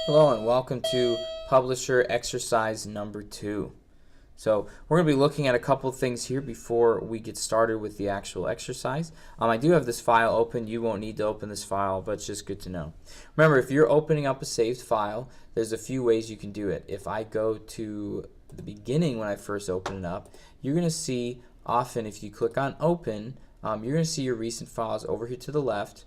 Hello and welcome to Publisher Exercise number 2. So we're going to be looking at a couple things here before we get started with the actual exercise. I do have this file open. You won't need to open this file, but it's just good to know. Remember, if you're opening up a saved file, there's a few ways you can do it. If I go to the beginning when I first open it up, you're going to see often if you click on Open, you're going to see your recent files over here to the left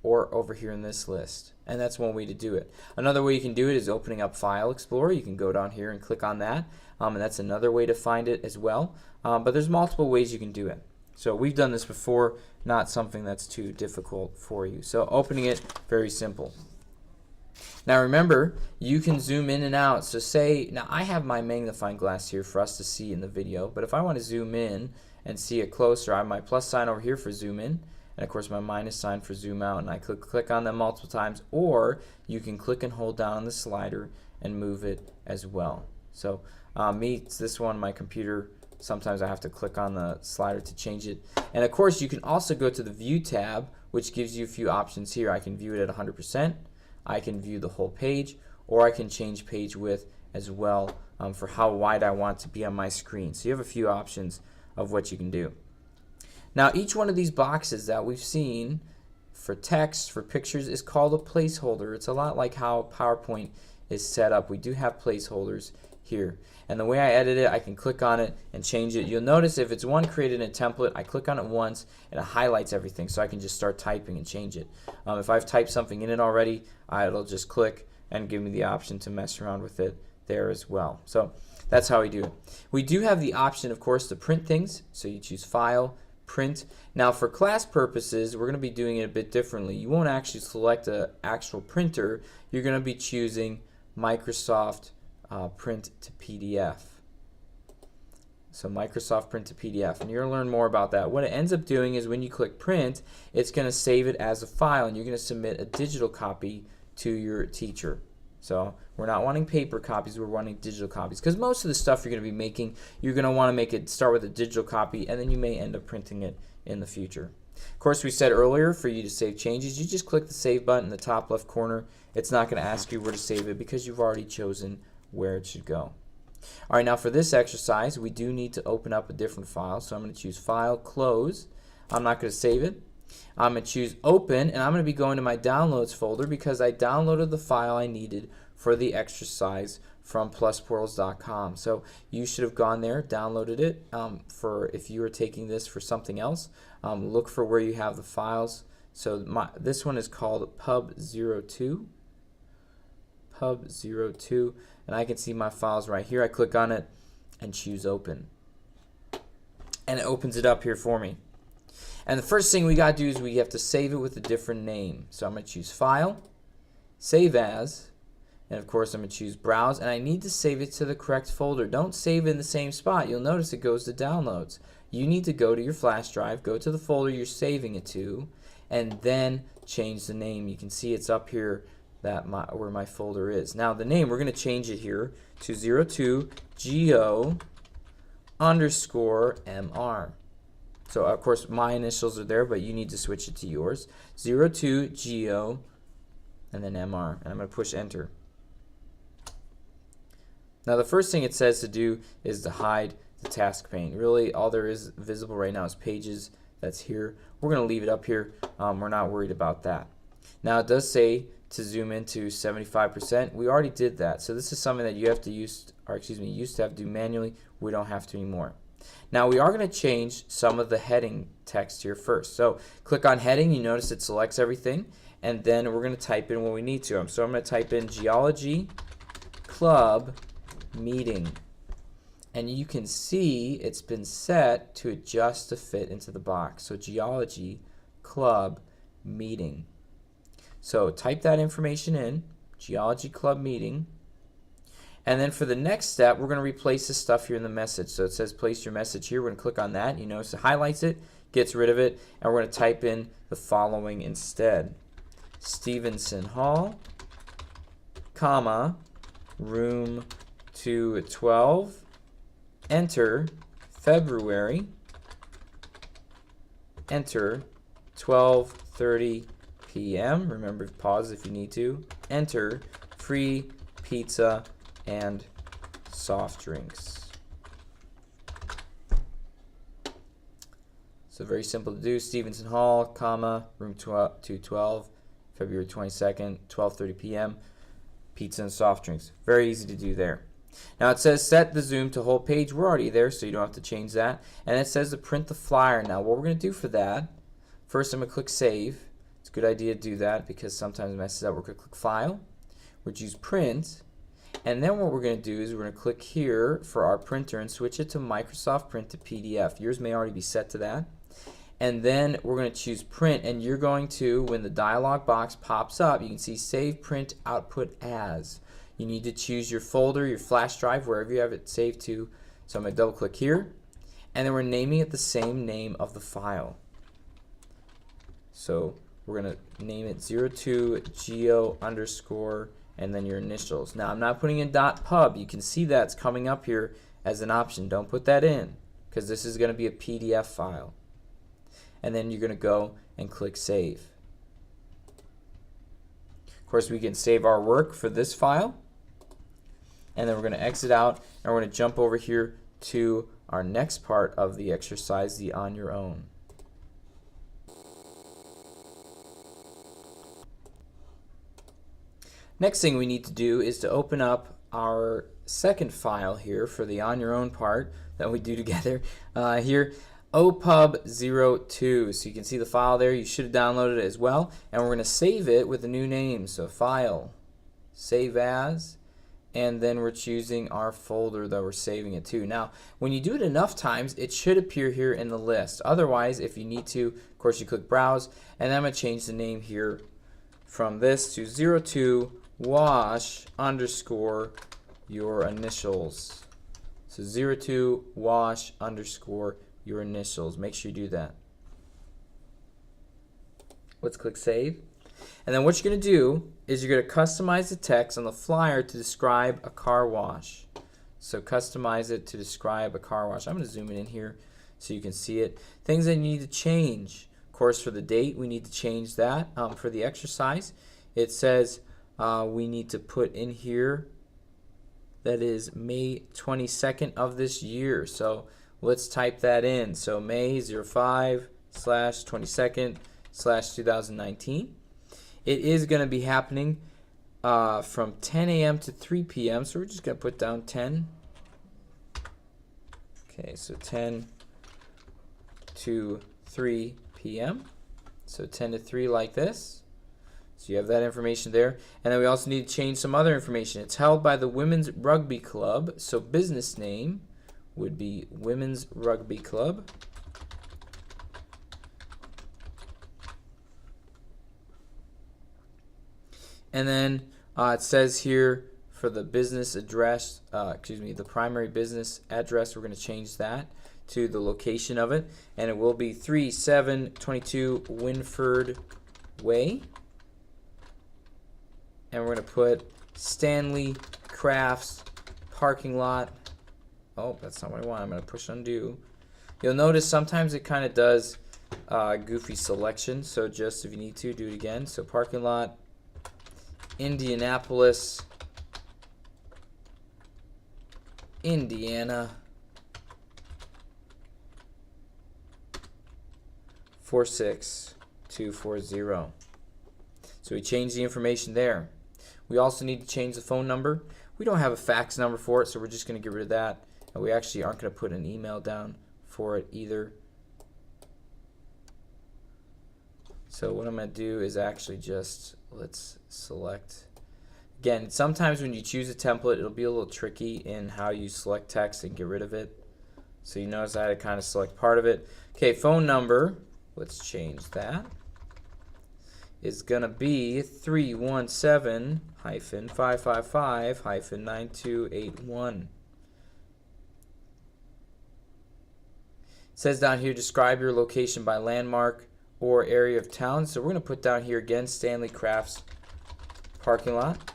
or over here in this list. And that's one way to do it. Another way you can do it is opening up File Explorer. You can go down here and click on that. And that's another way to find it as well. But there's multiple ways you can do it. So we've done this before, not something that's too difficult for you. So opening it, very simple. Now remember, you can zoom in and out. So say, now I have my magnifying glass here for us to see in the video, but if I want to zoom in and see it closer, I have my plus sign over here for zoom in, and of course my minus sign for zoom out, and I click on them multiple times, or you can click and hold down on the slider and move it as well. So it's this one, my computer, sometimes I have to click on the slider to change it. And of course you can also go to the View tab, which gives you a few options here. I can view it at 100%, I can view the whole page, or I can change page width as well for how wide I want to be on my screen. So you have a few options of what you can do. Now each one of these boxes that we've seen for text, for pictures, is called a placeholder. It's a lot like how PowerPoint is set up. We do have placeholders here. And the way I edit it, I can click on it and change it. You'll notice if it's one created in a template, I click on it once and it highlights everything, so I can just start typing and change it. If I've typed something in it already, it'll just click and give me the option to mess around with it there as well. So that's how we do it. We do have the option, of course, to print things. So you choose File, Print. Now for class purposes, we're going to be doing it a bit differently. You won't actually select an actual printer. You're going to be choosing Microsoft Print to PDF. So Microsoft Print to PDF, and you're going to learn more about that. What it ends up doing is when you click Print, it's going to save it as a file, and you're going to submit a digital copy to your teacher. So we're not wanting paper copies, we're wanting digital copies, because most of the stuff you're going to be making, you're going to want to make it start with a digital copy, and then you may end up printing it in the future. Of course, we said earlier for you to save changes, you just click the Save button in the top left corner. It's not going to ask you where to save it because you've already chosen where it should go. Alright, now for this exercise, we do need to open up a different file, so I'm going to choose File, Close. I'm not going to save it. I'm going to choose Open, and I'm going to be going to my Downloads folder because I downloaded the file I needed for the exercise from plusportals.com. So you should have gone there, downloaded it. For if you were taking this for something else, look for where you have the files. So this one is called pub02. Pub02, and I can see my files right here. I click on it and choose Open, and it opens it up here for me. And the first thing we got to do is we have to save it with a different name. So I'm going to choose File, Save As, and of course I'm going to choose Browse, and I need to save it to the correct folder. Don't save it in the same spot. You'll notice it goes to Downloads. You need to go to your flash drive, go to the folder you're saving it to, and then change the name. You can see it's up here where my folder is. Now the name, we're going to change it here to 02GO_MR. So of course my initials are there, but you need to switch it to yours. 02GO and then MR, and I'm going to push enter. Now the first thing it says to do is to hide the task pane. Really all there is visible right now is Pages. That's here. We're going to leave it up here. We're not worried about that. Now it does say to zoom into 75%. We already did that. So this is something that you have to used to have to do manually. We don't have to anymore. Now we are going to change some of the heading text here first. So click on heading. You notice it selects everything, and then we're going to type in what we need to. So I'm going to type in Geology Club Meeting, and you can see it's been set to adjust to fit into the box. So Geology Club Meeting. So type that information in, Geology Club Meeting, and then for the next step we're going to replace the stuff here in the message. So it says place your message here. We're going to click on that. You notice it highlights it, gets rid of it, and we're going to type in the following instead. Stevenson Hall, comma, room 212, enter February, enter 12:30 p.m. Remember to pause if you need to. Enter free pizza and soft drinks. So very simple to do. Stevenson Hall, comma, room 212, February 22nd, 12:30 p.m. Pizza and soft drinks. Very easy to do there. Now it says set the zoom to whole page. We're already there, so you don't have to change that. And it says to print the flyer. Now what we're going to do for that, first I'm going to click save. It's a good idea to do that because sometimes it messes up. We're going to click file. We're going to use print. And then what we're going to do is we're going to click here for our printer and switch it to Microsoft Print to PDF. Yours may already be set to that. And then we're going to choose print, and you're going to, when the dialog box pops up, you can see save print output as. You need to choose your folder, your flash drive, wherever you have it saved to. So I'm going to double click here, and then we're naming it the same name of the file. So we're going to name it 02geo underscore and then your initials. Now I'm not putting in .pub. You can see that's coming up here as an option. Don't put that in because this is going to be a PDF file. And then you're going to go and click save. Of course, we can save our work for this file. And then we're going to exit out, and we're going to jump over here to our next part of the exercise, the on your own. Next thing we need to do is to open up our second file here for the on your own part that we do together here. opub02. So you can see the file there. You should have downloaded it as well. And we're going to save it with a new name. So file, save as, and then we're choosing our folder that we're saving it to. Now, when you do it enough times, it should appear here in the list. Otherwise, if you need to, of course, you click browse, and I'm going to change the name here from this to 02 wash underscore your initials. So 02 wash underscore your initials. Make sure you do that. Let's click save. And then what you're going to do is you're going to customize the text on the flyer to describe a car wash. So customize it to describe a car wash. I'm going to zoom it in here so you can see it. Things that you need to change. Of course, for the date, we need to change that. For the exercise, it says we need to put in here that is May 22nd of this year. So let's type that in. So May 05/22/2019. It is going to be happening from 10 a.m. to 3 p.m. So we're just going to put down 10. Okay, so 10 to 3 p.m. So 10 to 3 like this. So you have that information there. And then we also need to change some other information. It's held by the Women's Rugby Club. So business name would be Women's Rugby Club. And then it says here for the business address, the primary business address, we're going to change that to the location of it. And it will be 3722 Winford Way. And we're going to put Stanley Crafts parking lot. Oh, that's not what I want. I'm going to push undo. You'll notice sometimes it kind of does goofy selection. So just if you need to, do it again. So parking lot, Indianapolis, Indiana, 46240. So we changed the information there. We also need to change the phone number. We don't have a fax number for it, so we're just going to get rid of that. And we actually aren't going to put an email down for it either. So what I'm going to do is actually just, let's select. Again, sometimes when you choose a template, it'll be a little tricky in how you select text and get rid of it. So you notice I had to kind of select part of it. Okay, phone number, let's change that. Is going to be 317-555-9281. It says down here, describe your location by landmark or area of town. So we're going to put down here again, Stanley Crafts parking lot.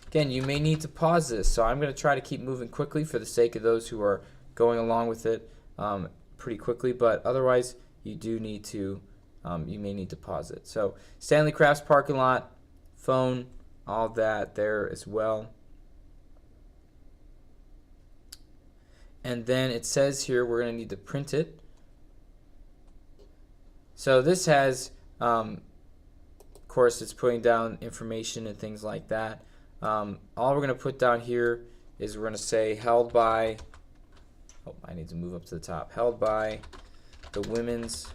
Again, you may need to pause this, so I'm going to try to keep moving quickly for the sake of those who are going along with it pretty quickly, but otherwise you do need to you may need to pause it. So Stanley Crafts parking lot, phone, all that there as well. And then it says here we're going to need to print it. So this has, of course, it's putting down information and things like that. All we're going to put down here is we're going to say held by, oh, I need to move up to the top, held by the Women's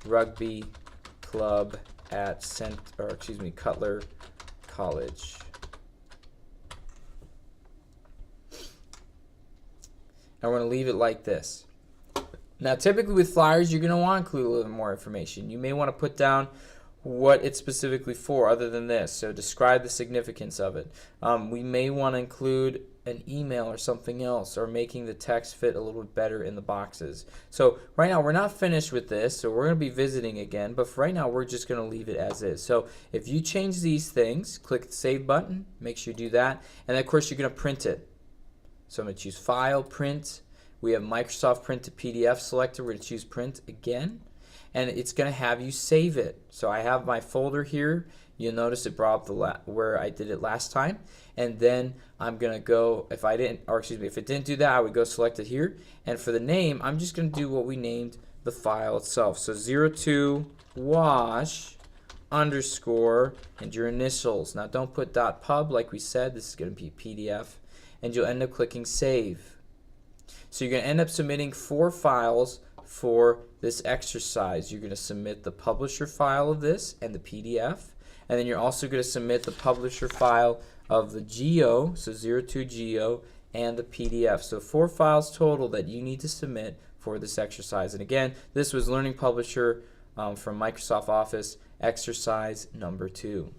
Rugby Club at Cutler College. And we're going to leave it like this. Now, typically with flyers, you're going to want to include a little more information. You may want to put down what it's specifically for other than this. So describe the significance of it. We may want to include an email or something else, or making the text fit a little bit better in the boxes. So right now we're not finished with this, so we're going to be visiting again, but for right now we're just going to leave it as is. So if you change these things, click the save button, make sure you do that, and then of course you're going to print it. So I'm going to choose File, Print. We have Microsoft Print to PDF selected. We're going to choose Print again, and it's going to have you save it. So I have my folder here. You'll notice it brought up where I did it last time, and then I'm going to go, if it didn't do that, I would go select it here, and for the name, I'm just going to do what we named the file itself. So 02 wash underscore and your initials. Now don't put .pub like we said. This is going to be PDF, and you'll end up clicking save. So you're going to end up submitting 4 files for this exercise. You're going to submit the publisher file of this and the PDF, and then you're also going to submit the publisher file of the GEO, so 02 GEO, and the PDF. So 4 files total that you need to submit for this exercise. And again, this was Learning Publisher from Microsoft Office, exercise number 2.